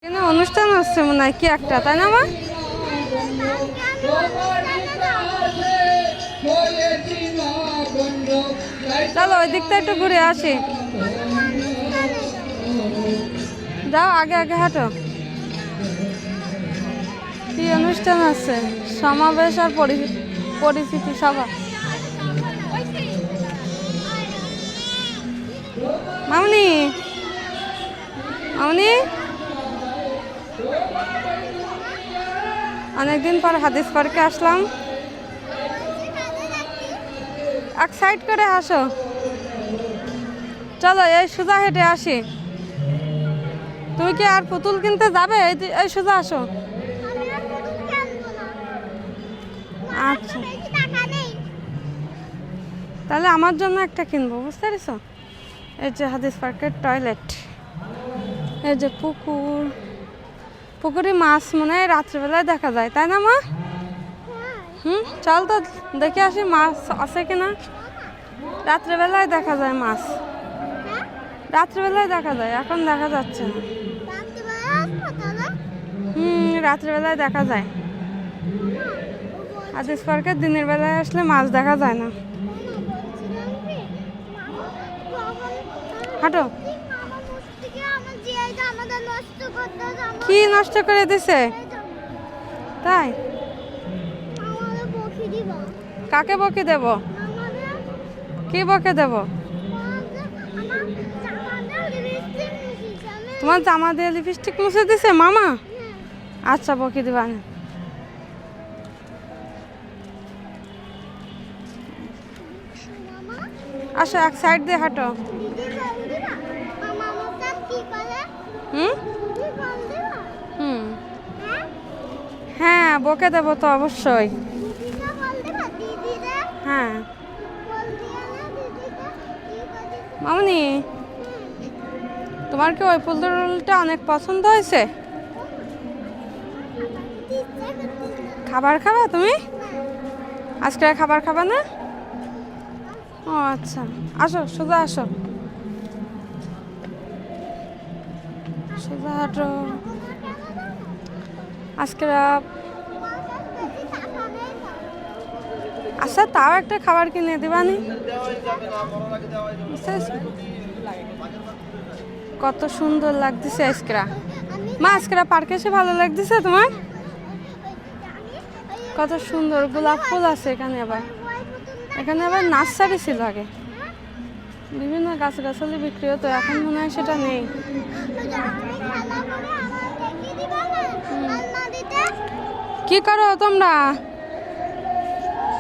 এখানে অনুষ্ঠান হচ্ছে মনে হয় কি একটা, তাই না মা? চলো ওই দিকটা একটু ঘুরে আসি। যাও আগে আগে হাঁটো। কি অনুষ্ঠান আছে? সমাবেশ আর পরিচিতি সভা। মামনি মামনি অনেকদিন পর হাদিস পার্কে আসলাম। এক সাইড করে আসো। চলো এই সোজা হেঁটে আসি। তুমি কি আর পুতুল কিনতে যাবে? এই সোজা আসো। আচ্ছা তাহলে আমার জন্য একটা কিনবো, বুঝতে পেরেছো? এই যে হাদিস পার্কের টয়লেট, এই যে পুকুর, পুকুরে মাছ মনে হয় রাত্রিবেলায় দেখা যায়, তাই না মা? চল তো দেখে আসি মাছ আছে কিনা। রাত্রিবেলায় দেখা যায় মাছ, রাত্রিবেলায় দেখা যায়, এখন দেখা যাচ্ছে না। রাত্রিবেলায় দেখা যায়। হাদিস পার্কে দিনের বেলায় আসলে মাছ দেখা যায় না। হাঁটো। কি নষ্ট করে দিছে? তাই? কাকে বকে দেব? কি বকে দেব? তোমার জামা দিয়ে লিপস্টিক মুছে দিছে মামা? আচ্ছা বকে দিবা না। আসো এক সাইড দিয়ে হাঁটো। হ্যাঁ বকে দেবো তো অবশ্যই। হ্যাঁ মামনি, তোমার কি ওই ফুলটা অনেক পছন্দ হয়েছে? খাবার খাবা তুমি? আজকে খাবার খাবা না? ও আচ্ছা, আসো সোজা আসো, সোজা হাঁটো। আজকে আচ্ছা তাও একটা খাবার কিনে দিবানি। কত সুন্দর লাগতেছে আজকেরা। মা আজকেরা পার্কে এসে ভালো লাগতেছে তোমার? কত সুন্দর গোলাপ ফুল আছে এখানে। এখানে আবার নার্সারি ছিল আগে, বিভিন্ন গাছগাছালি বিক্রি হতো, এখন মনে হয় সেটা নেই। কি করো তোমরা?